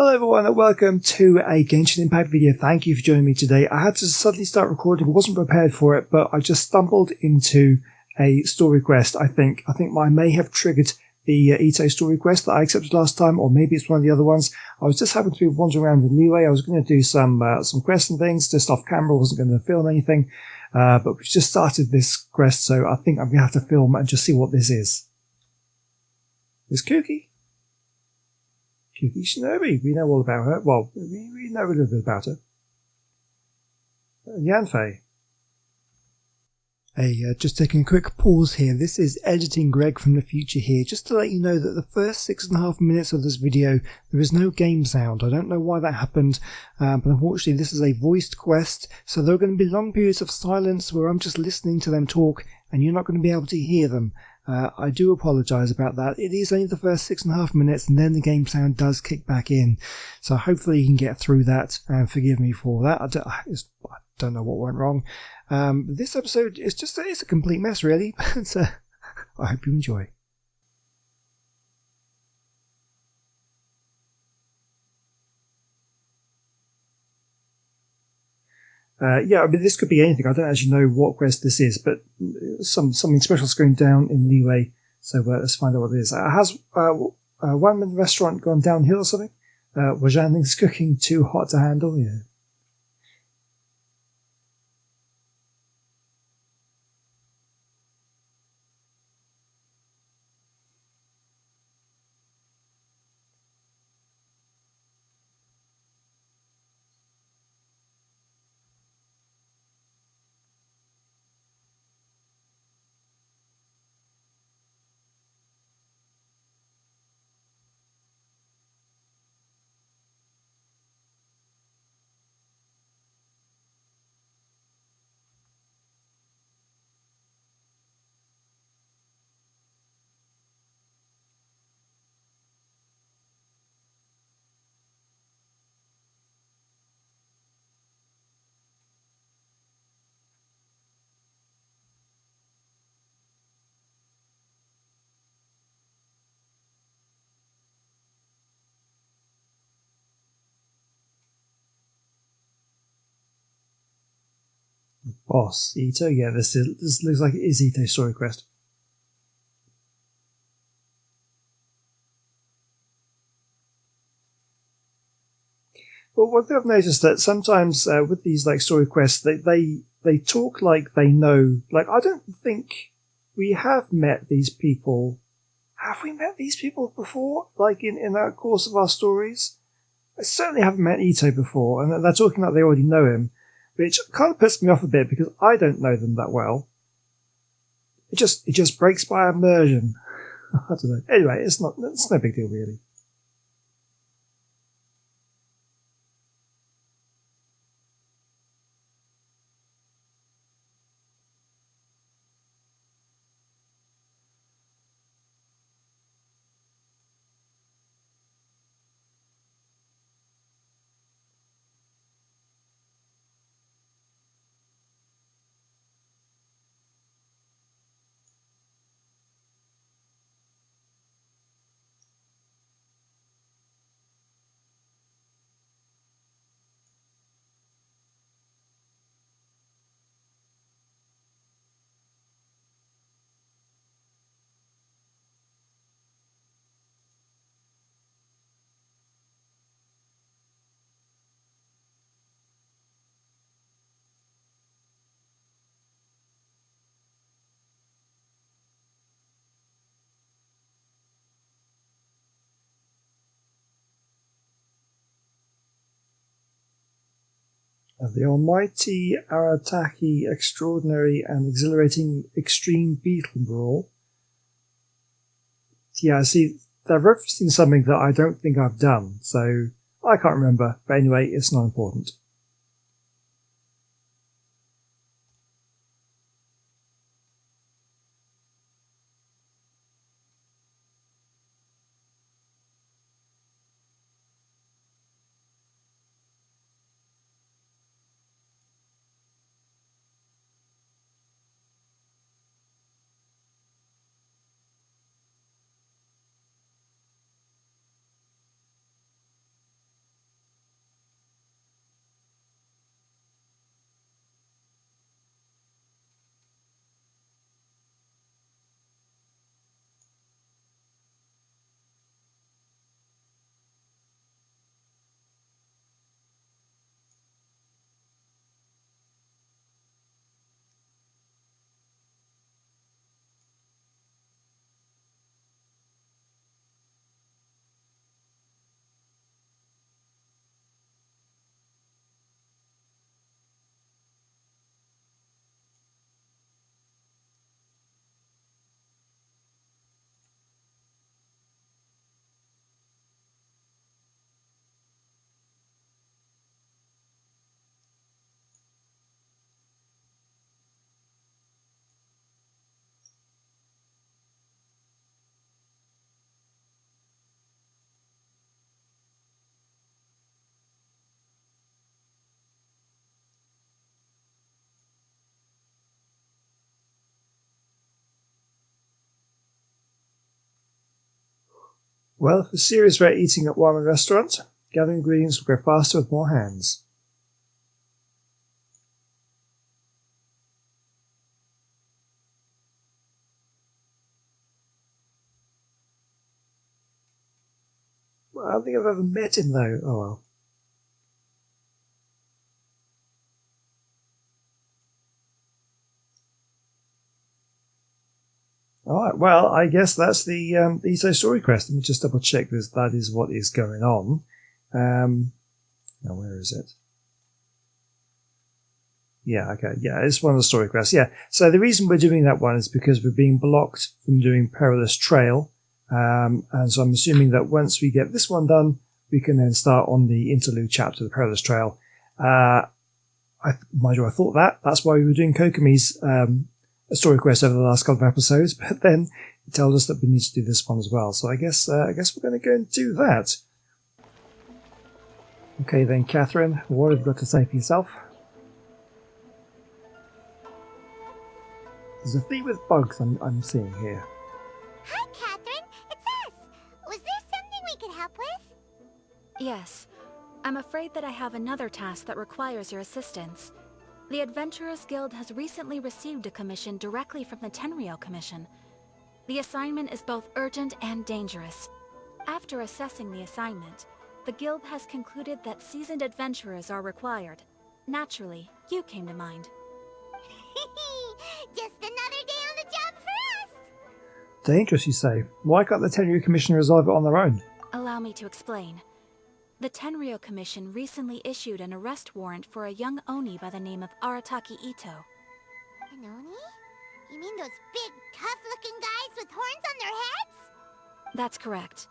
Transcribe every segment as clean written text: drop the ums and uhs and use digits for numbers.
Hello everyone and welcome to a Genshin Impact video. Thank you for joining me today. I had to suddenly start recording, I wasn't prepared for it, but I just stumbled into a story quest. I think I may have triggered the Ito story quest that I accepted last time, or maybe it's one of the other ones. I was just happened to be wandering around in Leeway. I was going to do some quests and things just off camera. I wasn't going to film anything, but we just started this quest, so I think I'm going to have to film and just see what this is. It's Kuki. Kuki Shinobi, we know all about her. Well, we know a little bit about her. Yanfei. Hey, just taking a quick pause here. This is Editing Greg from the future here, just to let you know that the first 6.5 minutes of this video, there is no game sound. I don't know why that happened, but unfortunately this is a voiced quest, so there are going to be long periods of silence where I'm just listening to them talk, and you're not going to be able to hear them. I do apologise about that. It is only the first 6.5 minutes and then the game sound does kick back in. So hopefully you can get through that and forgive me for that. I don't know what went wrong. This episode is just it's a complete mess really. So I hope you enjoy. Yeah, I mean, this could be anything. I don't actually know what quest this is, but something special is going down in Leeway. So let's find out what it is. Has one man restaurant gone downhill or something? Was Janling's cooking too hot to handle? Yeah. Boss Ito. Yeah, this looks like it is Ito's story quest. Well, one thing I've noticed that sometimes with these like story quests, they talk like they know. Like, I don't think we have met these people. Have we met these people before? Like in the course of our stories? I certainly haven't met Ito before, and they're talking like they already know him, which kind of puts me off a bit because I don't know them that well. It just breaks my immersion. I don't know. Anyway, it's no big deal really. The almighty Arataki extraordinary and exhilarating extreme beetle brawl. Yeah, see, they're referencing something that I don't think I've done, so I can't remember. But anyway, it's not important. Well, if we're serious about eating at one restaurant, gathering ingredients will go faster with more hands. Well, I don't think I've ever met him though. Oh well. Alright, well, I guess that's the Ito story quest. Let me just double check that is what is going on. Now where is it? Yeah, okay, yeah, it's one of the story quests, yeah. So the reason we're doing that one is because we're being blocked from doing Perilous Trail. And so I'm assuming that once we get this one done, we can then start on the interlude chapter, the Perilous Trail. Mind you, I thought that. That's why we were doing Kokomi's a story quest over the last couple of episodes, but then it told us that we need to do this one as well. So I guess we're going to go and do that. Okay then, Catherine, what have you got to say for yourself? There's a theme with bugs I'm seeing here. Hi, Catherine. It's us. Was there something we could help with? Yes. I'm afraid that I have another task that requires your assistance. The Adventurers Guild has recently received a commission directly from the Tenryou Commission. The assignment is both urgent and dangerous. After assessing the assignment, the Guild has concluded that seasoned adventurers are required. Naturally, you came to mind. Just another day on the job for us! Dangerous, you say? Why can't the Tenryou Commission resolve it on their own? Allow me to explain. The Tenryou Commission recently issued an arrest warrant for a young Oni by the name of Arataki Ito. An Oni? You mean those big, tough-looking guys with horns on their heads? That's correct.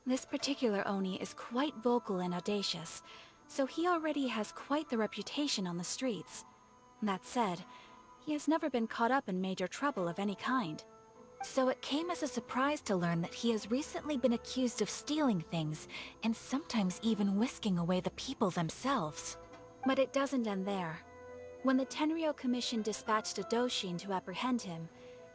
This particular Oni is quite vocal and audacious, so he already has quite the reputation on the streets. That said, he has never been caught up in major trouble of any kind. So it came as a surprise to learn that he has recently been accused of stealing things, and sometimes even whisking away the people themselves. But it doesn't end there. When the Tenryou Commission dispatched a Doshin to apprehend him,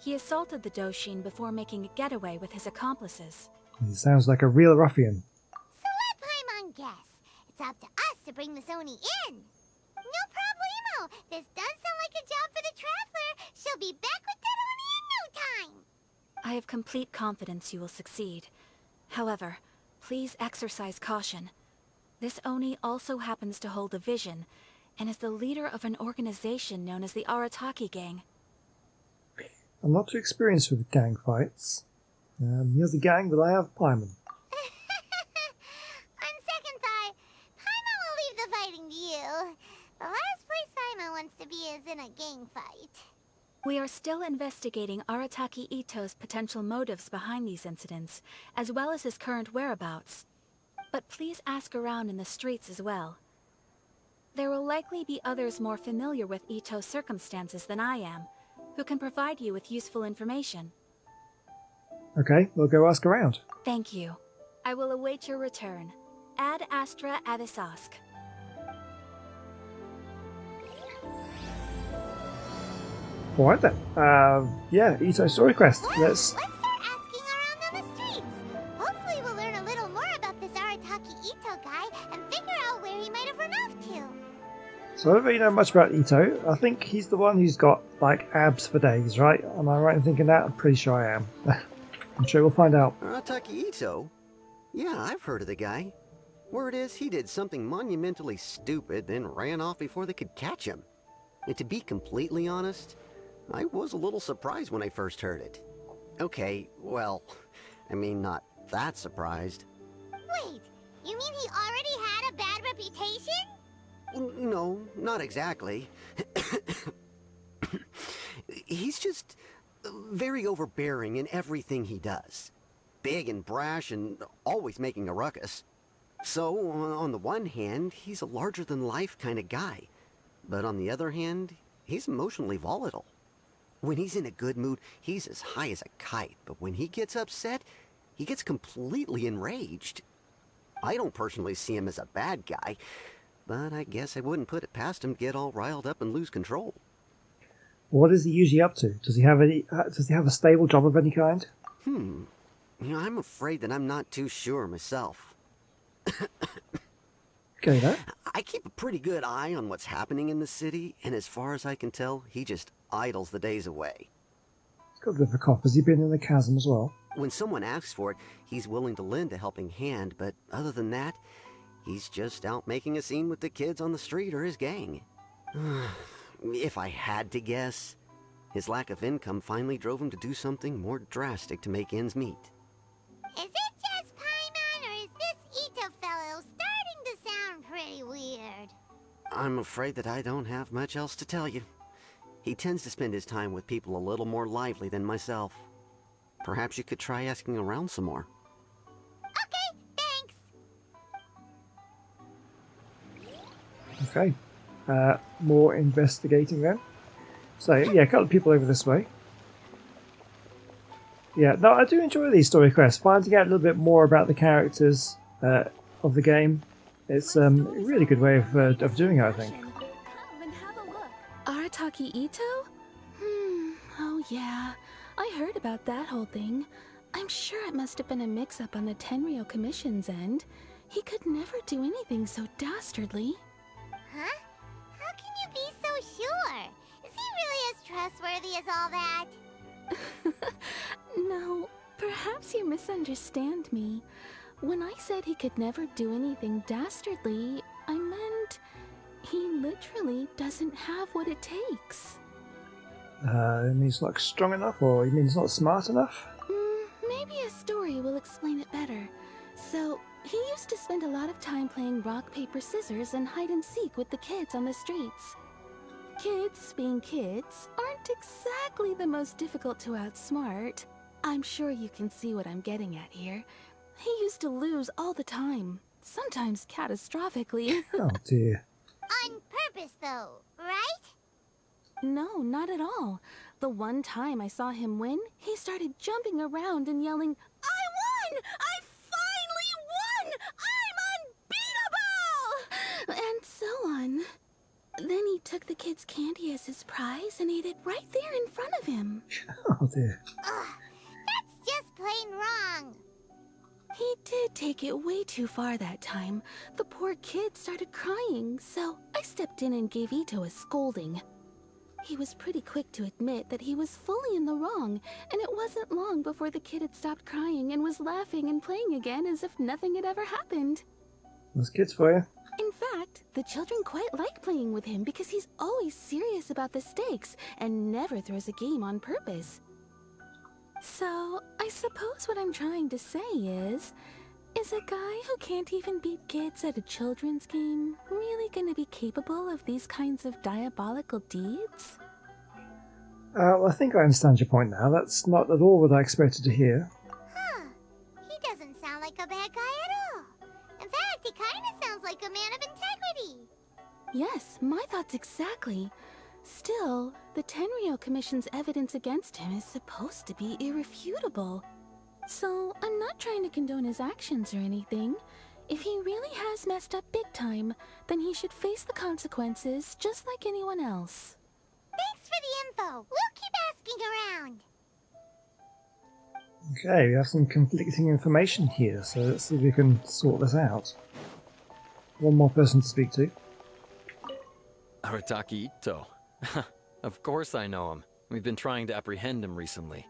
he assaulted the Doshin before making a getaway with his accomplices. He sounds like a real ruffian. So let Paimon guess. It's up to us to bring this Oni in. No problemo. This does sound like a job for the Traveler. She'll be back with that Oni in no time. I have complete confidence you will succeed. However, please exercise caution. This Oni also happens to hold a vision, and is the leader of an organization known as the Arataki Gang. I'm not too experienced with gang fights. He has a gang, but I have Paimon. On second thought, Paimon will leave the fighting to you. The last place Paimon wants to be is in a gang fight. We are still investigating Arataki Ito's potential motives behind these incidents, as well as his current whereabouts. But please ask around in the streets as well. There will likely be others more familiar with Ito's circumstances than I am, who can provide you with useful information. Okay, we'll go ask around. Thank you. I will await your return. Ad Astra Avisask. Alright then. Yeah, Ito story quest. Let's start asking around on the streets. Hopefully we'll learn a little more about this Arataki Ito guy and figure out where he might have run off to. So I don't really know much about Ito. I think he's the one who's got, like, abs for days, right? Am I right in thinking that? I'm pretty sure I am. I'm sure we'll find out. Arataki Ito? Yeah, I've heard of the guy. Word is he did something monumentally stupid, then ran off before they could catch him. And to be completely honest, I was a little surprised when I first heard it. Okay, well, I mean, not that surprised. Wait, you mean he already had a bad reputation? No, not exactly. He's just very overbearing in everything he does. Big and brash and always making a ruckus. So, on the one hand, he's a larger-than-life kind of guy. But on the other hand, he's emotionally volatile. When he's in a good mood, he's as high as a kite. But when he gets upset, he gets completely enraged. I don't personally see him as a bad guy, but I guess I wouldn't put it past him to get all riled up and lose control. What is he usually up to? Does he have a stable job of any kind? I'm afraid that I'm not too sure myself. Okay, there. I keep a pretty good eye on what's happening in the city, and as far as I can tell, he just idles the days away. He's got a bit of a cough. Has he been in the chasm as well? When someone asks for it, he's willing to lend a helping hand, but other than that, he's just out making a scene with the kids on the street or his gang. If I had to guess, his lack of income finally drove him to do something more drastic to make ends meet. Is it just Paimon, or is this Ito fellow starting to sound pretty weird? I'm afraid that I don't have much else to tell you. He tends to spend his time with people a little more lively than myself. Perhaps you could try asking around some more. Okay, thanks. Okay. More investigating then. So, yeah, a couple of people over this way. Yeah, no, I do enjoy these story quests. Finding out a little bit more about the characters of the game. It's a really good way of doing it, I think. Come and have a look. Arataki Ito? Oh yeah. I heard about that whole thing. I'm sure it must have been a mix-up on the Tenryou Commission's end. He could never do anything so dastardly. Huh? How can you be so sure? Is he really as trustworthy as all that? No, perhaps you misunderstand me. When I said he could never do anything dastardly, I meant he literally doesn't have what it takes. You mean he's not strong enough, or you mean he's not smart enough? Maybe a story will explain it better. So, he used to spend a lot of time playing rock, paper, scissors and hide and seek with the kids on the streets. Kids, being kids, aren't exactly the most difficult to outsmart. I'm sure you can see what I'm getting at here. He used to lose all the time, sometimes catastrophically. Oh dear. On purpose, though, right? No, not at all. The one time I saw him win, he started jumping around and yelling, "I won! I finally won! I'm unbeatable!" And so on. Then he took the kid's candy as his prize and ate it right there in front of him. Oh dear. Ugh, that's just plain wrong. He did take it way too far that time. The poor kid started crying, so I stepped in and gave Ito a scolding. He was pretty quick to admit that he was fully in the wrong, and it wasn't long before the kid had stopped crying and was laughing and playing again as if nothing had ever happened. There's kids for you. In fact, the children quite like playing with him because he's always serious about the stakes and never throws a game on purpose. So, I suppose what I'm trying to say is a guy who can't even beat kids at a children's game really gonna be capable of these kinds of diabolical deeds? Well, I think I understand your point now. That's not at all what I expected to hear. Huh. He doesn't sound like a bad guy at all. In fact, he kind of sounds like a man of integrity. Yes, my thoughts exactly. Still, the Tenryou Commission's evidence against him is supposed to be irrefutable. So, I'm not trying to condone his actions or anything. If he really has messed up big time, then he should face the consequences just like anyone else. Thanks for the info. We'll keep asking around. Okay, we have some conflicting information here, so let's see if we can sort this out. One more person to speak to. Arataki Ito. Of course I know him. We've been trying to apprehend him recently.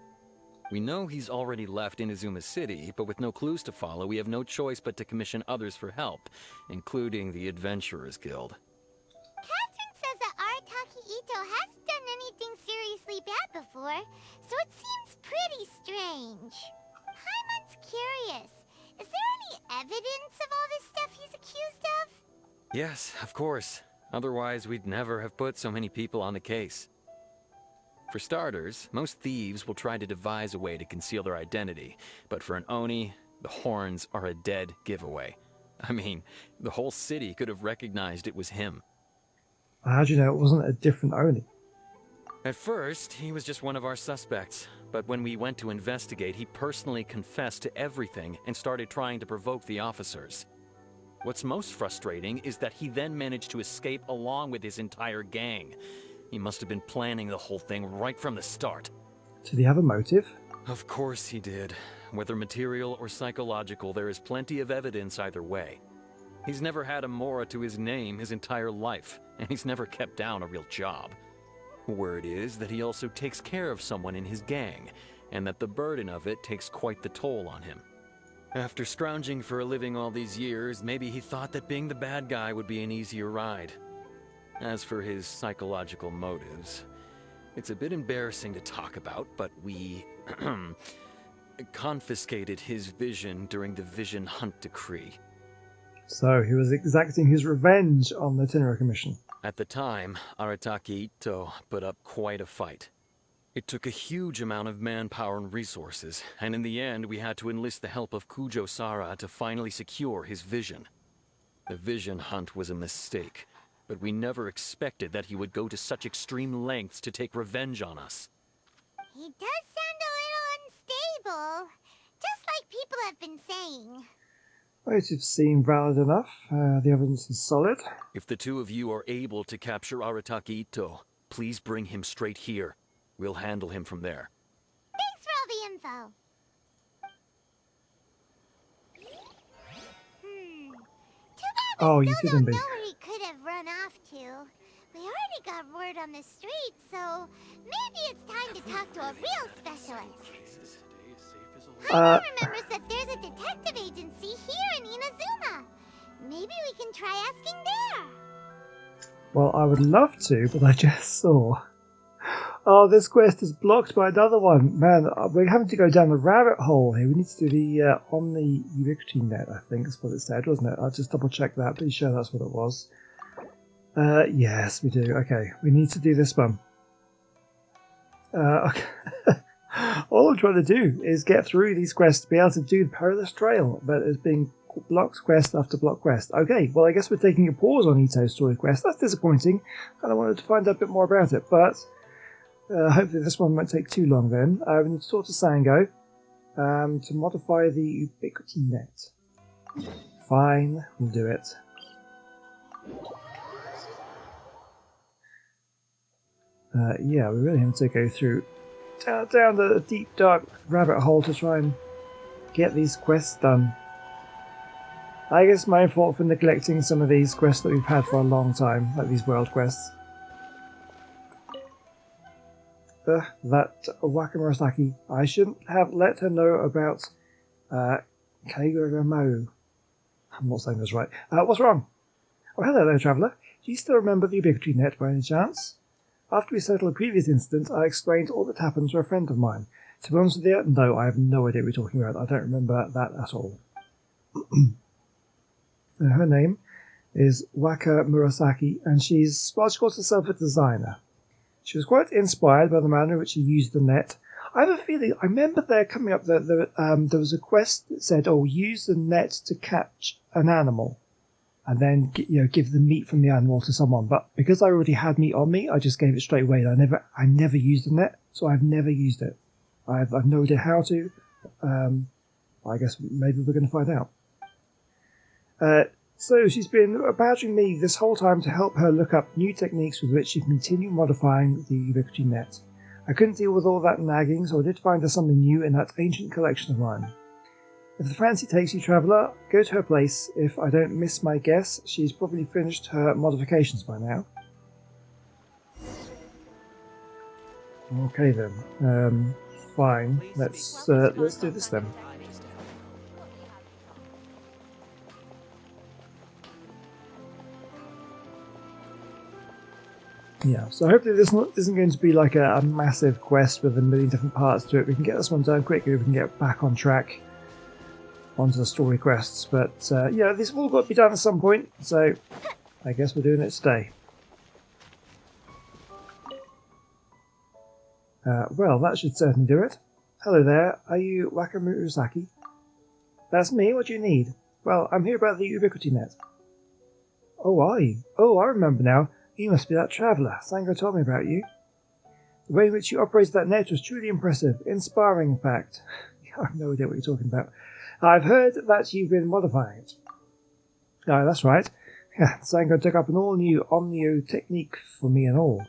We know he's already left Inazuma City, but with no clues to follow, we have no choice but to commission others for help, including the Adventurers Guild. Catherine says that Arataki Ito hasn't done anything seriously bad before, so it seems pretty strange. Paimon's curious. Is there any evidence of all this stuff he's accused of? Yes, of course. Otherwise, we'd never have put so many people on the case. For starters, most thieves will try to devise a way to conceal their identity, but for an Oni, the horns are a dead giveaway. I mean, the whole city could have recognized it was him. How do you know it wasn't a different Oni? At first, he was just one of our suspects, but when we went to investigate, he personally confessed to everything and started trying to provoke the officers. What's most frustrating is that he then managed to escape along with his entire gang. He must have been planning the whole thing right from the start. Did he have a motive? Of course he did. Whether material or psychological, there is plenty of evidence either way. He's never had a Mora to his name his entire life, and he's never kept down a real job. Word is that he also takes care of someone in his gang, and that the burden of it takes quite the toll on him. After scrounging for a living all these years, maybe he thought that being the bad guy would be an easier ride. As for his psychological motives, it's a bit embarrassing to talk about, but we confiscated his vision during the Vision Hunt Decree. So he was exacting his revenge on the Tenra Commission. At the time, Arataki Ito put up quite a fight. It took a huge amount of manpower and resources, and in the end we had to enlist the help of Kujo Sara to finally secure his vision. The Vision Hunt was a mistake, but we never expected that he would go to such extreme lengths to take revenge on us. He does sound a little unstable, just like people have been saying. Motives seem valid enough. The evidence is solid. If the two of you are able to capture Arataki Ito, please bring him straight here. We'll handle him from there. Thanks for all the info. Too bad Oh, we you still didn't don't be. know where he could have run off to. We already got word on the street, so maybe it's time to talk to a real specialist. Paimon remembers that there's a detective agency here in Inazuma. Maybe we can try asking there. Well, I would love to, but I just saw. Oh, this quest is blocked by another one. Man, we're having to go down the rabbit hole here. We need to do the Omni Ubiquity Net, I think is what it said, wasn't it? I'll just double check that. Pretty sure that's what it was. Yes, we do. Okay, we need to do this one. Okay. All I'm trying to do is get through these quests to be able to do the Perilous Trail, but it's being blocked quest after block quest. Okay, well I guess we're taking a pause on Ito's story quest. That's disappointing. Kind of wanted to find out a bit more about it, but hopefully this one won't take too long then. We need to talk to Sango to modify the Ubiquity Net. Fine, we'll do it. Yeah, we really have to go through down the deep dark rabbit hole to try and get these quests done. I guess my fault for neglecting some of these quests that we've had for a long time, like these world quests. That Wakamurasaki, I shouldn't have let her know about Kaiguramo. I'm not saying this right. What's wrong? Oh, hello there, Traveller. Do you still remember the Ubiquity Net by any chance? After we settled a previous incident, I explained all that happened to a friend of mine. To be honest with you, no, I have no idea what you're talking about. I don't remember that at all. Her name is Waka Murasaki, and she calls herself a designer. She was quite inspired by the manner in which she used the net. I have a feeling, I remember there coming up that there was a quest that said, oh, use the net to catch an animal, and then give the meat from the animal to someone. But because I already had meat on me, I just gave it straight away. I never used the net, so I've never used it. I've no idea how to. I guess maybe we're going to find out. So she's been badgering me this whole time to help her look up new techniques with which she can continue modifying the Ubiquity Net. I couldn't deal with all that nagging, so I did find her something new in that ancient collection of mine. If the fancy takes you, Traveller, go to her place. If I don't miss my guess, she's probably finished her modifications by now. Okay then. Fine. Let's do this then. Yeah, so hopefully this isn't going to be like a massive quest with a million different parts to it. We can get this one done quickly, we can get back on track onto the story quests. But yeah, these have all got to be done at some point, so I guess we're doing it today. Well, that should certainly do it. Hello there, are you Wakamurasaki? That's me, what do you need? Well, I'm here about the Ubiquity Net. Oh, are you? Oh, I remember now. You must be that traveller. Sango told me about you. The way in which you operated that net was truly impressive. Inspiring, in fact. I have no idea what you're talking about. I've heard that you've been modifying it. Oh, that's right. Yeah, Sango took up an all-new Omnio technique for me and all.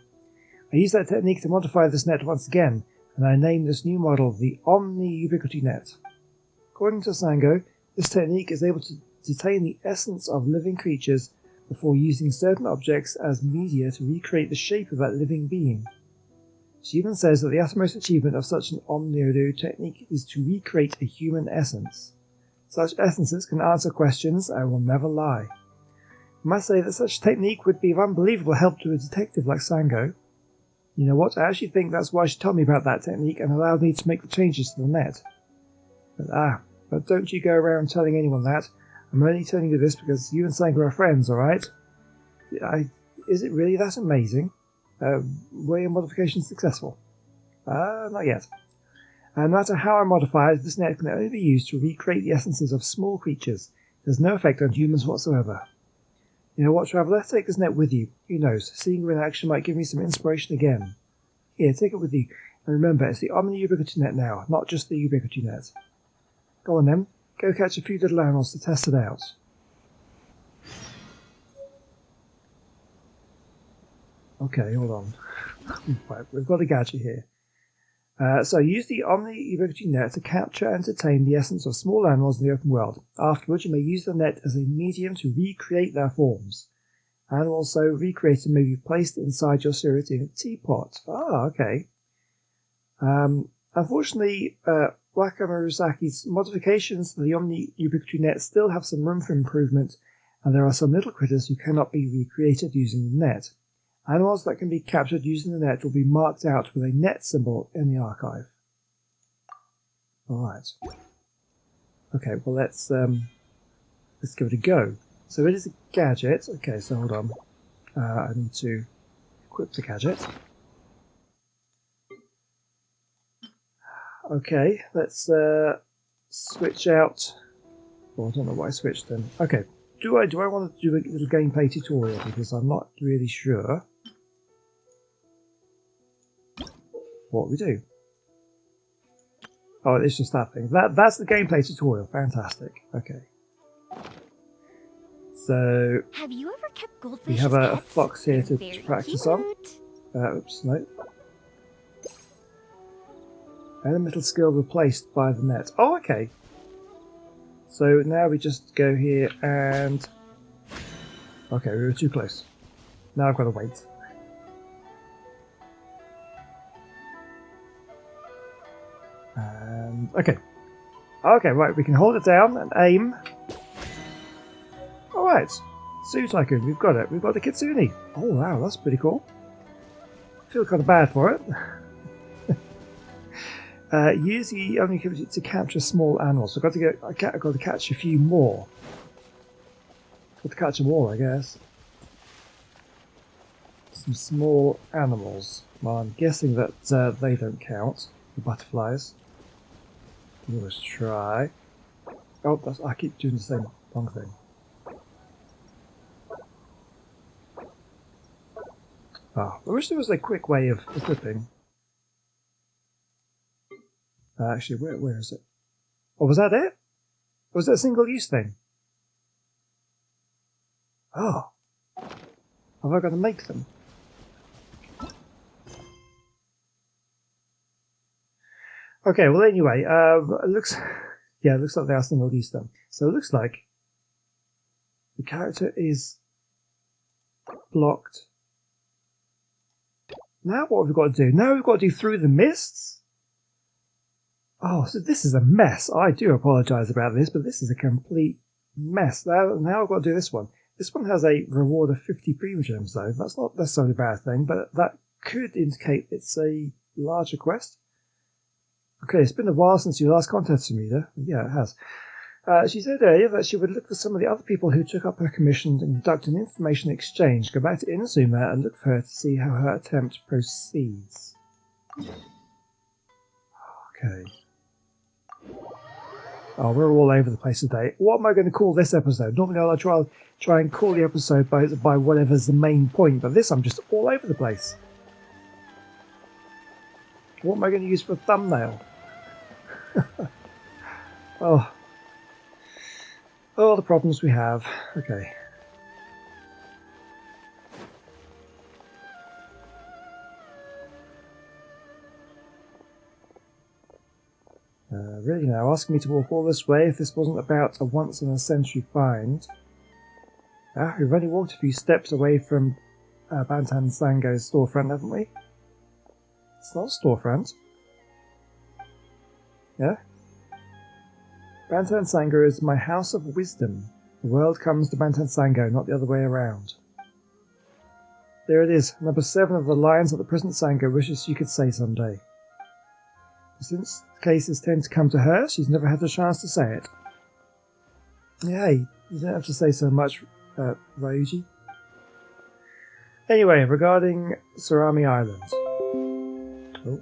I used that technique to modify this net once again, and I named this new model the Omni-Ubiquity Net. According to Sango, this technique is able to detain the essence of living creatures before using certain objects as media to recreate the shape of that living being. She even says that the utmost achievement of such an omniodo technique is to recreate a human essence. Such essences can answer questions and will never lie. I must say that such technique would be of unbelievable help to a detective like Sango. You know what, I actually think that's why she told me about that technique and allowed me to make the changes to the net. But don't you go around telling anyone that. I'm only telling you this because you and Sango are friends, alright? Is it really that amazing? Were your modifications successful? Not yet. No matter how I modify it, this net can only be used to recreate the essences of small creatures. There's no effect on humans whatsoever. You know what, Traveller? Take this net with you. Who knows? Seeing you in action might give me some inspiration again. Here, take it with you. And remember, it's the Omni-Ubiquity Net now, not just the Ubiquity Net. Go on then. Go catch a few little animals to test it out. Okay, hold on. Right, we've got a gadget here. So use the Omni-Ubiquity Net to capture and detain the essence of small animals in the open world. Afterwards, you may use the net as a medium to recreate their forms. And also, recreated may be placed inside your spirit in a teapot. Ah, okay. Unfortunately, Waka Murusaki's modifications to the Omni-Ubiquity Net still have some room for improvement, and there are some little critters who cannot be recreated using the net. Animals that can be captured using the net will be marked out with a net symbol in the archive. Alright. Okay, well let's give it a go. So it is a gadget. Okay, so hold on. I need to equip the gadget. Okay, let's switch out. Well, I don't know why I switched then. Okay, do I want to do a little gameplay tutorial because I'm not really sure what we do. Oh, it's just that thing. That's the gameplay tutorial. Fantastic. Okay. So Have you ever kept goldfish we have a pets? fox here They're to very practice cute. on. Oops, no. Elemental skill replaced by the net. Oh, okay. So now we just go here and... Okay, we were too close. Now I've got to wait. And... Okay. Okay, right, we can hold it down and aim. Alright. Zoo Tycoon, we've got it. We've got the Kitsune. Oh, wow, that's pretty cool. I feel kind of bad for it. Use the only to capture small animals. So I've got to catch a few more. Got to catch them all, I guess. Some small animals. Well, I'm guessing that they don't count. The butterflies. Let's try. Oh, I keep doing the same wrong thing. Oh, I wish there was a quick way of equipping. Actually, where is it? Oh, was that it? Or was that a single-use thing? Oh. Have I got to make them? Okay, well anyway, it looks like they are single-use then. So it looks like the character is blocked. Now what have we got to do? Now we've got to do through the mists? Oh, so this is a mess. I do apologise about this, but this is a complete mess. Now I've got to do this one. This one has a reward of 50 premium gems, though. That's not necessarily a bad thing, but that could indicate it's a larger quest. Okay, it's been a while since you last contacted me, though. Yeah, it has. She said earlier that she would look for some of the other people who took up her commission and conduct an information exchange, go back to Inazuma and look for her to see how her attempt proceeds. Okay. Oh, we're all over the place today. What am I going to call this episode? Normally I'll try and call the episode by whatever's the main point, but this I'm just all over the place. What am I going to use for a thumbnail? Oh, the problems we have. Okay. Really now, asking me to walk all this way if this wasn't about a once-in-a-century find. Ah, we've only walked a few steps away from Bantan Sango's storefront, haven't we? It's not a storefront. Yeah? Bantan Sango is my house of wisdom. The world comes to Bantan Sango, not the other way around. There it is, number 7 of the lines that the present Sango wishes she could say someday. Since cases tend to come to her, she's never had the chance to say it. Hey, you don't have to say so much, Ryuji. Anyway, regarding Surami Island. Oh,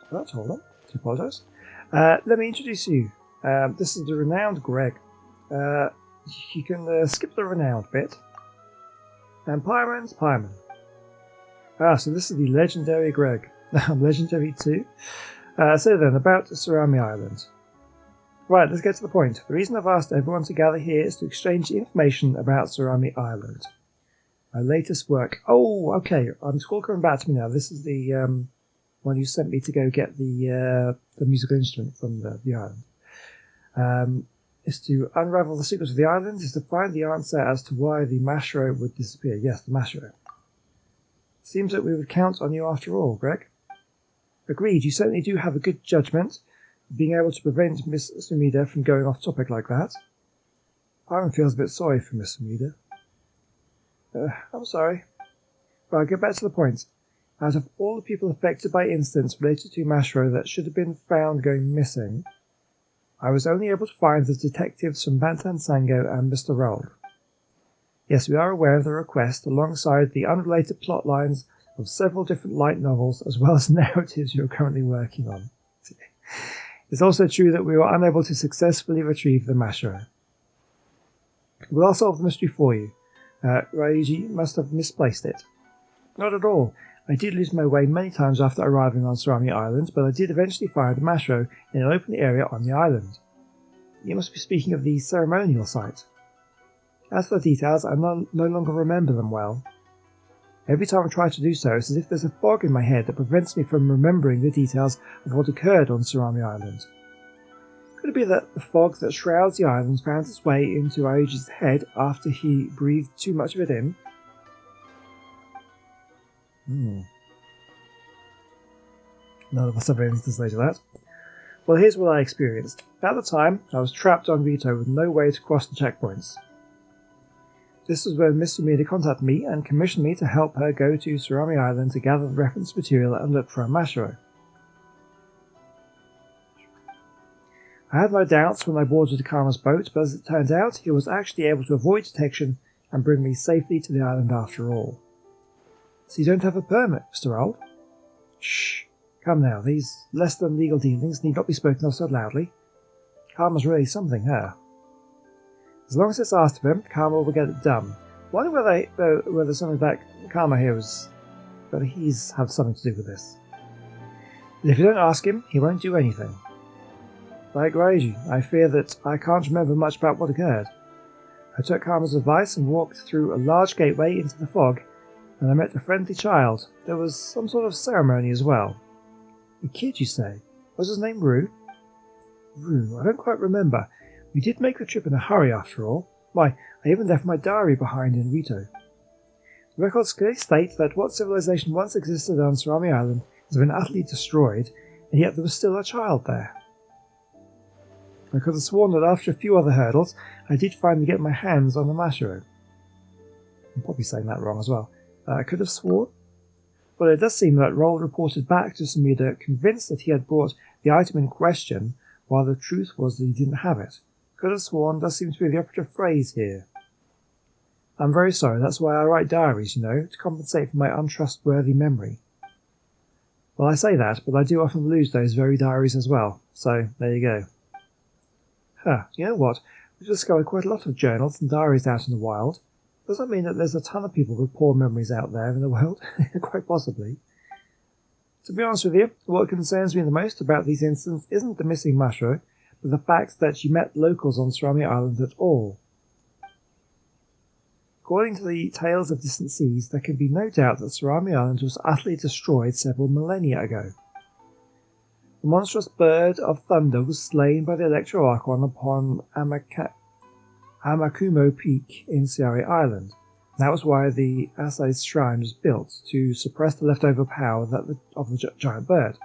what? Hold on. I apologise. Let me introduce you. This is the renowned Greg. You can skip the renowned bit. And Pyman's Pyman. So this is the legendary Greg. I'm legendary too. So then, about Surami Island. Right, let's get to the point. The reason I've asked everyone to gather here is to exchange information about Surami Island. My latest work. Oh, okay, it's all coming back to me now. This is the one you sent me to go get the musical instrument from the island. Is to unravel the secrets of the island, is to find the answer as to why the Mashro would disappear. Yes, the Mashro. Seems that we would count on you after all, Greg. Agreed, you certainly do have a good judgment, being able to prevent Miss Sumida from going off topic like that. Byron feels a bit sorry for Miss Sumida. I'm sorry. But I'll get back to the point. Out of all the people affected by incidents related to Mashro that should have been found going missing, I was only able to find the detectives from Bantan Sango and Mr. Roll. Yes, we are aware of the request, alongside the unrelated plot lines of several different light novels, as well as narratives you are currently working on. It's also true that we were unable to successfully retrieve the Mashro. We'll solve the mystery for you. Ryuji must have misplaced it. Not at all. I did lose my way many times after arriving on Surami Island, but I did eventually find the Mashro in an open area on the island. You must be speaking of the ceremonial site. As for the details, I no longer remember them well. Every time I try to do so, it's as if there's a fog in my head that prevents me from remembering the details of what occurred on Surami Island. Could it be that the fog that shrouds the island found its way into Ryuji's head after he breathed too much of it in? None of us have anything to say to that. Well, here's what I experienced. At the time, I was trapped on Rito with no way to cross the checkpoints. This was when Miss Sumida contacted me and commissioned me to help her go to Surami Island to gather the reference material and look for a Mashro. I had my doubts when I boarded Karma's boat, but as it turned out, he was actually able to avoid detection and bring me safely to the island after all. So you don't have a permit, Mr. Old? Shh. Come now, these less-than-legal dealings need not be spoken of so loudly. Karma's really something, huh? As long as it's asked of him, Karma will get it done. Wonder whether something about Karma here is... whether he's have something to do with this. But if you don't ask him, he won't do anything. Like Ryuji, I fear that I can't remember much about what occurred. I took Karma's advice and walked through a large gateway into the fog, and I met a friendly child. There was some sort of ceremony as well. A kid, you say? Was his name Rue? Rue, I don't quite remember. We did make the trip in a hurry after all. Why, I even left my diary behind in Rito. The records clearly state that what civilization once existed on Surami Island has been utterly destroyed, and yet there was still a child there. I could have sworn that after a few other hurdles, I did finally get my hands on the Mashro. I'm probably saying that wrong as well. I could have sworn? Well, it does seem that Roll reported back to Sumida convinced that he had brought the item in question, while the truth was that he didn't have it. Could have sworn does seem to be the operative phrase here. I'm very sorry, that's why I write diaries, you know, to compensate for my untrustworthy memory. Well, I say that, but I do often lose those very diaries as well, so there you go. You know what? We've discovered quite a lot of journals and diaries out in the wild. Does that mean that there's a ton of people with poor memories out there in the world? Quite possibly. To be honest with you, what concerns me the most about these incidents isn't the missing Mashro, but the fact that you met locals on Surami Island at all. According to the Tales of Distant Seas, there can be no doubt that Surami Island was utterly destroyed several millennia ago. The monstrous bird of thunder was slain by the Electro Archon upon Amakumo Peak in Siari Island. That was why the Asai's shrine was built, to suppress the leftover power of the giant bird.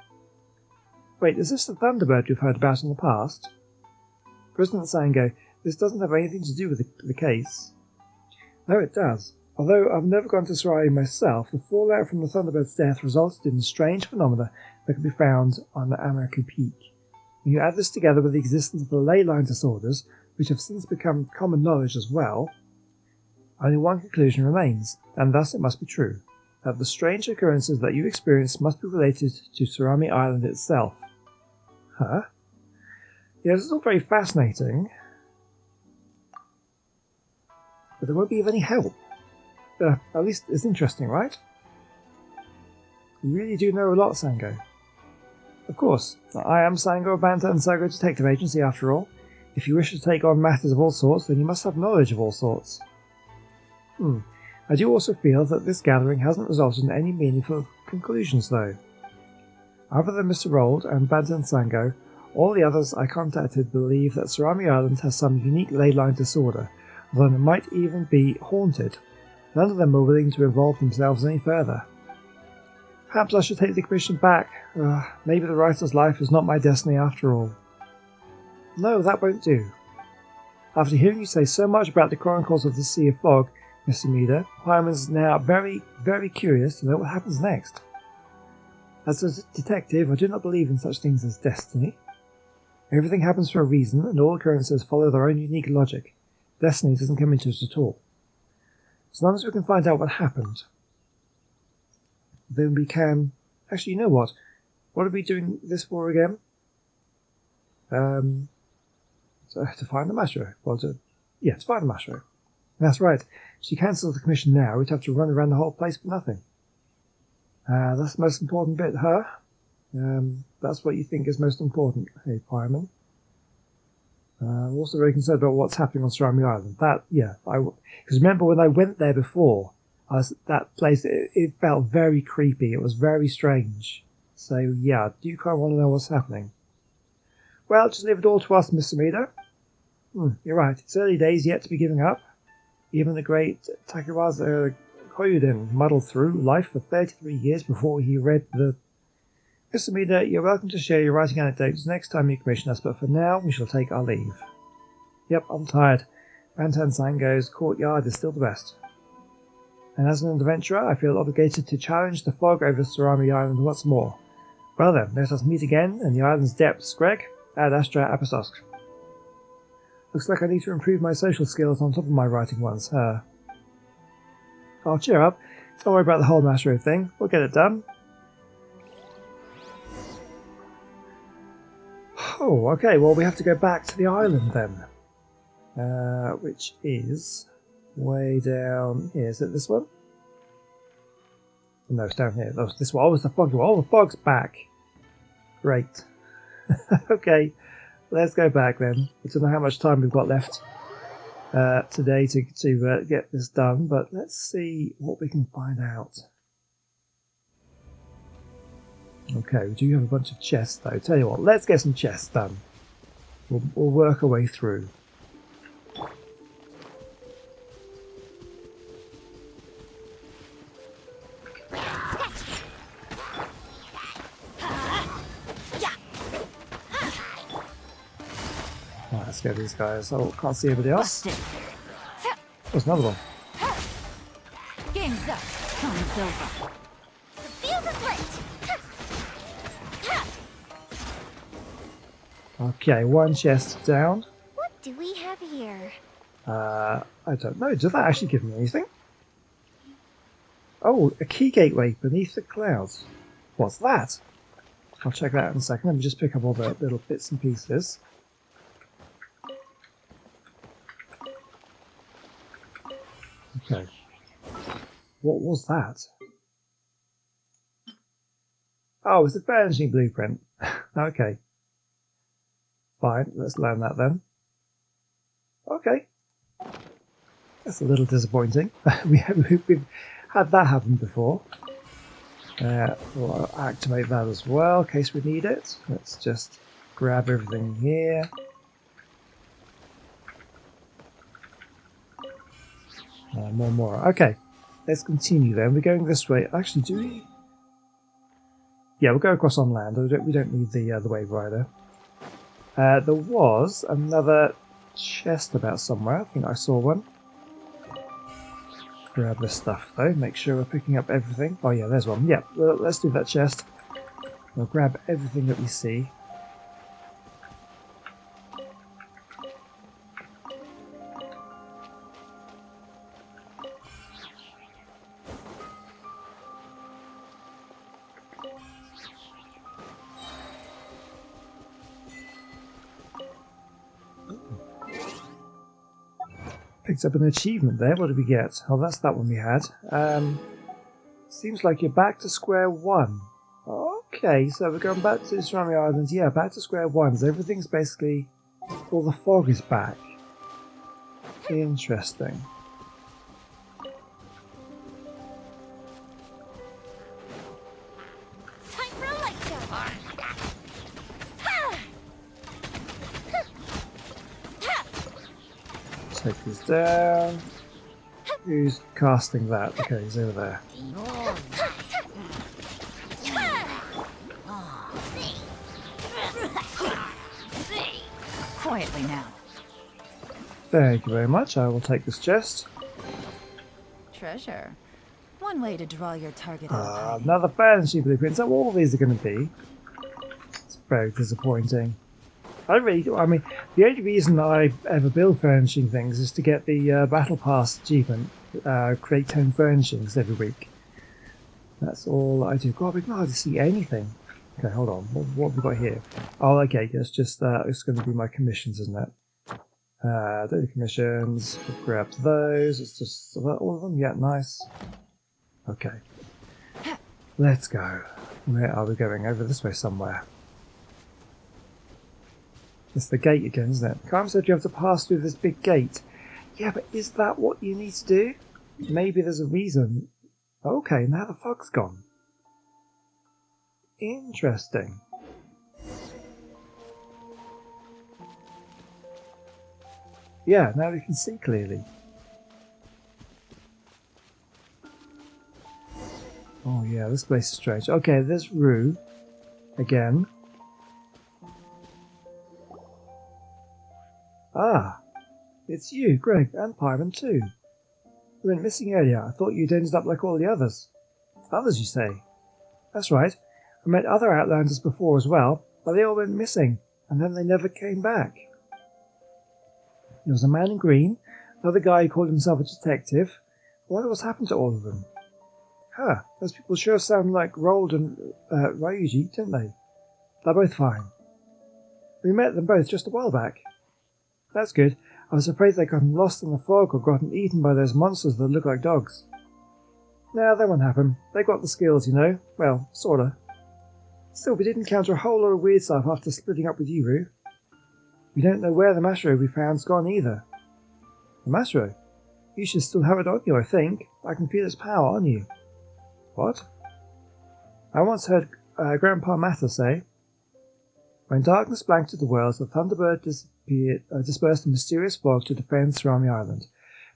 Wait, is this the Thunderbird we've heard about in the past? President Sango, this doesn't have anything to do with the case. No, it does. Although I've never gone to Sarai myself, the fallout from the Thunderbird's death resulted in strange phenomena that can be found on the Amaku Peak. When you add this together with the existence of the ley line disorders, which have since become common knowledge as well, only one conclusion remains, and thus it must be true, that the strange occurrences that you experience must be related to Surami Island itself. Huh? Yeah, this is all very fascinating, but there won't be of any help. At least it's interesting, right? You really do know a lot, Sango. Of course, I am Sango of Banta and Sango Detective Agency after all. If you wish to take on matters of all sorts, then you must have knowledge of all sorts. I do also feel that this gathering hasn't resulted in any meaningful conclusions, though. Other than Mr. Rold and Banta and Sango, all the others I contacted believe that Surami Island has some unique ley line disorder, although it might even be haunted. None of them are willing to involve themselves any further. Perhaps I should take the commission back. Maybe the writer's life is not my destiny after all. No, that won't do. After hearing you say so much about the Chronicles of the Sea of Fog, Mr. Mida, Hyman's now very, very curious to know what happens next. As a detective, I do not believe in such things as destiny. Everything happens for a reason, and all occurrences follow their own unique logic. Destiny doesn't come into it at all. As long as we can find out what happened, then we can... Actually, you know what? What are we doing this for again? To find the Mashro. To find the Mashro. That's right. If she cancels the commission now, we'd have to run around the whole place for nothing. That's the most important bit, huh? That's what you think is most important, hey, Fireman. I'm also very concerned about what's happening on Surami Island. Because remember when I went there before, that place, it felt very creepy. It was very strange. So, yeah, do you kind of want to know what's happening? Well, just leave it all to us, Mr. Mida. You're right. It's early days yet to be giving up. Even the great Takaraza Koyuden muddled through life for 33 years before he read the... Mr. Mida, you're welcome to share your writing anecdotes next time you commission us, but for now, we shall take our leave. Yep, I'm tired. Bantan Sango's courtyard is still the best. And as an adventurer, I feel obligated to challenge the fog over Surami Island once more. Well then, let us meet again in the island's depths, Greg, ad Astra Apostosk. Looks like I need to improve my social skills on top of my writing ones, huh? Oh, cheer up. Don't worry about the whole Mashro thing. We'll get it done. Oh, okay, well we have to go back to the island then. Which is way down here. Is it this one? No, it's down here. That's this one. Oh, it's the foggy one. Oh, the fog's back. Great. Okay, let's go back then. I don't know how much time we've got left today to get this done, but let's see what we can find out. Okay, we do have a bunch of chests though. Tell you what, let's get some chests done. We'll work our way through. Right, let's get these guys. Oh, can't see everybody else. There's another one. Game's up. Time's over. The fuse is lit! Okay, one chest down. What do we have here? I don't know. Does that actually give me anything? Oh, a key gateway beneath the clouds. What's that? I'll check that out in a second. Let me just pick up all the little bits and pieces. Okay. What was that? Oh, it's a vanishing blueprint. Okay. Fine, let's learn that then. Okay. That's a little disappointing. We've had that happen before. We'll activate that as well in case we need it. Let's just grab everything here. More. Okay, let's continue then. We're going this way. Actually, do we? Yeah, we'll go across on land. We don't need the wave rider. There was another chest about somewhere. I think I saw one. Grab this stuff though. Make sure we're picking up everything. Oh yeah, there's one. Yeah, well, let's do that chest. We'll grab everything that we see. Picked up an achievement there. What did we get? Oh, that's that one we had. Seems like you're back to square one. Okay, so we're going back to Surrounding Islands. Yeah, back to square one. So everything's basically... all the fog is back. Interesting. Take these down. Who's casting that? Okay, he's over there. Quietly now. Thank you very much. I will take this chest. Treasure. One way to draw your target out of hiding. Another fantasy blueprint. So all of these are going to be. It's very disappointing. I mean, the only reason I ever build furnishing things is to get the Battle Pass achievement, create 10 furnishings every week. That's all I do. God, we can hardly see anything. Okay, hold on. What have we got here? Oh, okay, it's just it's going to be my commissions, isn't it? Daily commissions. We'll grab those. It's just all of them. Yeah, nice. Okay. Let's go. Where are we going? Over this way somewhere. It's the gate again, isn't it? Carm said you have to pass through this big gate. Yeah, but is that what you need to do? Maybe there's a reason. Okay, now the fog's gone. Interesting. Yeah, now we can see clearly. Oh yeah, this place is strange. Okay, there's Rue. Again. Ah, it's you, Greg, and Pyron too. You went missing earlier. I thought you'd ended up like all the others. Others, you say? That's right. I met other Outlanders before as well, but they all went missing, and then they never came back. There was a man in green, another guy who called himself a detective. I wonder what's happened to all of them. Huh, those people sure sound like Rold and Ryuji, don't they? They're both fine. We met them both just a while back. That's good. I was afraid they'd gotten lost in the fog or gotten eaten by those monsters that look like dogs. Nah, that won't happen. They got the skills, you know. Well, sorta. Still, we did encounter a whole lot of weird stuff after splitting up with you, Rue. We don't know where the Mashro we found's gone either. The Mashro? You should still have it on you, I think. I can feel its power on you. What? I once heard Grandpa Matter say, when darkness blanketed the world, the Thunderbird dispersed a mysterious fog to defend surrounding the island.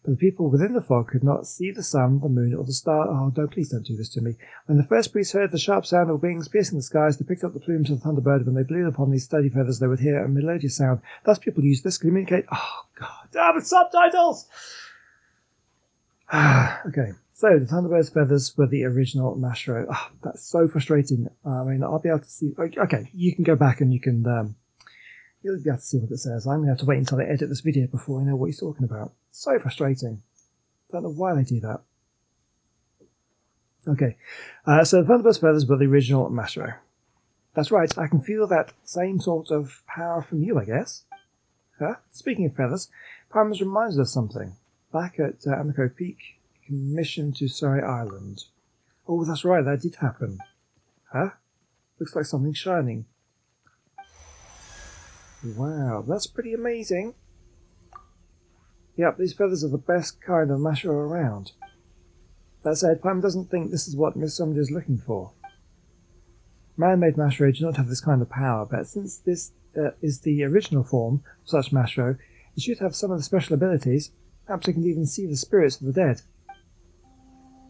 But the people within the fog could not see the sun, the moon, or the star. Oh, please don't do this to me. When the first priests heard the sharp sound of wings piercing the skies, they picked up the plumes of the Thunderbird. When they blew upon these sturdy feathers, they would hear a melodious sound. Thus people used this to communicate. Oh, God. Damn it, subtitles! Okay. So, the Thunderbird's feathers were the original Mashro. Oh, that's so frustrating. I mean, I'll be able to see... Okay, you can go back and you can... you'll be able to see what it says. I'm going to have to wait until I edit this video before I know what he's talking about. So frustrating. Don't know why they do that. Okay, so the Thunderbird's feathers were the original Mashro. That's right, I can feel that same sort of power from you, I guess. Huh? Speaking of feathers, Pyron reminds us of something. Back at Amico Peak, commissioned to Surrey Island. Oh, that's right, that did happen. Huh? Looks like something shining. Wow, that's pretty amazing. Yep, these feathers are the best kind of Mashro around. That said, Paimon doesn't think this is what Miss Somebody is looking for. Man-made Mashro do not have this kind of power, but since this is the original form of such Mashro, it should have some of the special abilities. Perhaps it can even see the spirits of the dead.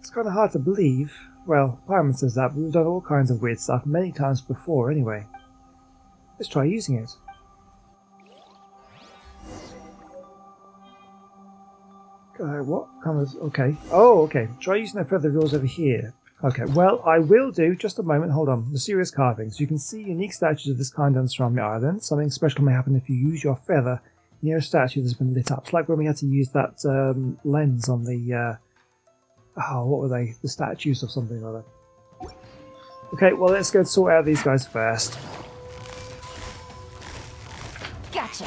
It's kind of hard to believe. Well, Paimon says that, but we've done all kinds of weird stuff many times before anyway. Let's try using it. What kind of... okay. Oh, okay. Try using that feather of yours over here. Okay, well, I will do. Just a moment. Hold on. Mysterious carvings. You can see unique statues of this kind on the surrounding island. Something special may happen if you use your feather near a statue that's been lit up. It's like when we had to use that lens on the... what were they? The statues of something or other. Okay, well, let's go sort out these guys first. Gotcha.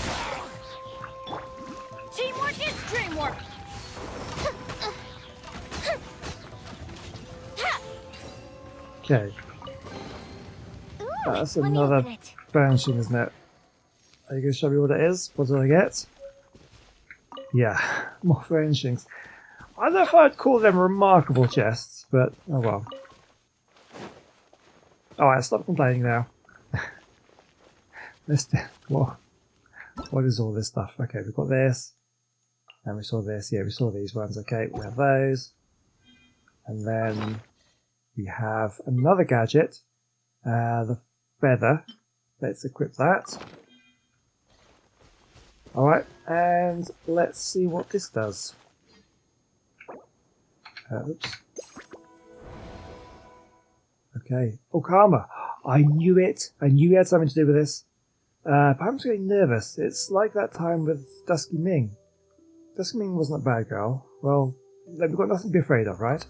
Teamwork is dreamwork. Okay. Ooh, That's let me another open it. vanishing, isn't it? Are you going to show me what it is? What did I get? Yeah, more vanishings. I don't know if I'd call them remarkable chests, but oh well. Alright, stop complaining now. What is all this stuff? Okay, we've got this. And we saw this. Yeah, we saw these ones. Okay, we have those. And then we have another gadget. The feather. Let's equip that. Alright, and let's see what this does. Oops. Okay. Oh, karma. I knew it. I knew it had something to do with this. Paimon's getting nervous. It's like that time with Dusky Ming. Dusky Ming wasn't a bad girl. Well, then we've got nothing to be afraid of, right?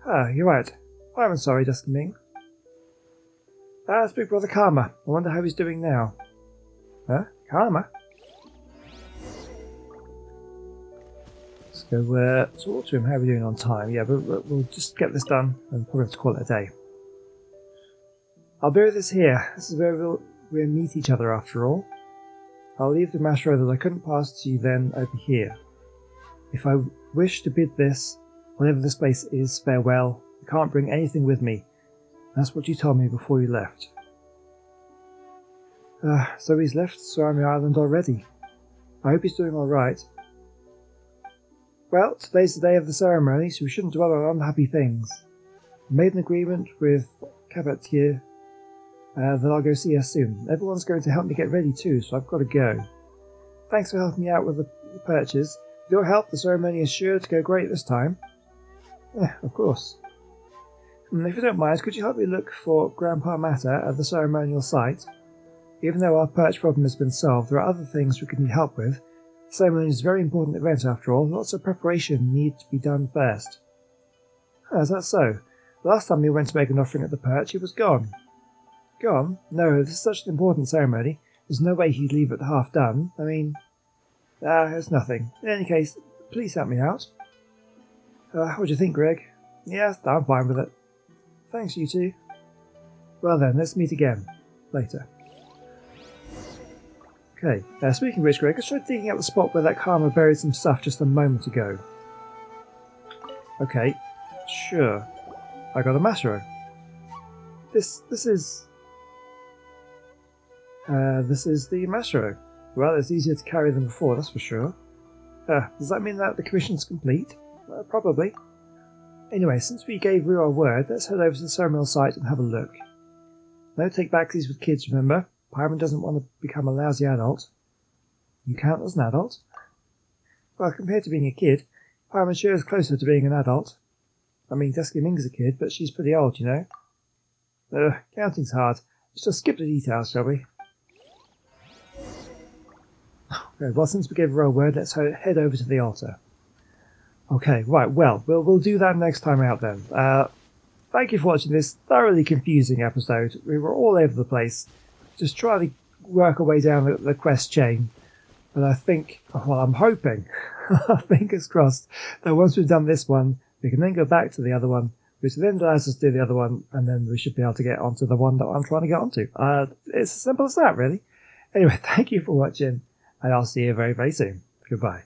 Ah, you're right. I'm sorry, Dusky Ming. That's Big Brother Karma. I wonder how he's doing now. Huh? Karma? Let's go talk to him. How are we doing on time? Yeah, but we'll just get this done and probably have to call it a day. I'll bury this here. This is where we'll meet each other after all. I'll leave the Mashro that I couldn't pass to you then over here. If I wish to bid this, whatever this place is, farewell, I can't bring anything with me. That's what you told me before you left. So he's left Surami Island already. I hope he's doing alright. Well, today's the day of the ceremony, so we shouldn't dwell on unhappy things. I made an agreement with Kabat here that I'll go see her soon. Everyone's going to help me get ready too, so I've got to go. Thanks for helping me out with the purchase. With your help, the ceremony is sure to go great this time. Yeah, of course. If you don't mind, could you help me look for Grandpa Matter at the ceremonial site? Even though our perch problem has been solved, there are other things we could need help with. The ceremony is a very important event after all. Lots of preparation need to be done first. Is that so? The last time we went to make an offering at the perch, he was gone. Gone? No, this is such an important ceremony. There's no way he'd leave it half done. I mean... it's nothing. In any case, please help me out. What do you think, Greg? Yeah, I'm fine with it. Thanks, you two. Well then, let's meet again. Later. Okay, speaking of which, Greg, let's try digging up the spot where that Karma buried some stuff just a moment ago. Okay, sure. I got a Mashro. This is the Mashro. Well, it's easier to carry than before, that's for sure. Does that mean that the commission's complete? Probably. Anyway, since we gave Rue our word, let's head over to the ceremonial site and have a look. No take-backsies with kids, remember? Paimon doesn't want to become a lousy adult. You count as an adult? Well, compared to being a kid, Paimon sure is closer to being an adult. I mean, Dusky Ming's a kid, but she's pretty old, you know? Counting's hard. Let's just skip the details, shall we? Okay, well, since we gave her our word, let's head over to the altar. Okay, right, well, we'll do that next time out then. Thank you for watching this thoroughly confusing episode. We were all over the place, just trying to work our way down the quest chain. But I think, well, I'm hoping, fingers crossed, that once we've done this one, we can then go back to the other one, which then allows us to do the other one, and then we should be able to get onto the one that I'm trying to get onto. It's as simple as that, really. Anyway, thank you for watching, and I'll see you very, very soon. Goodbye.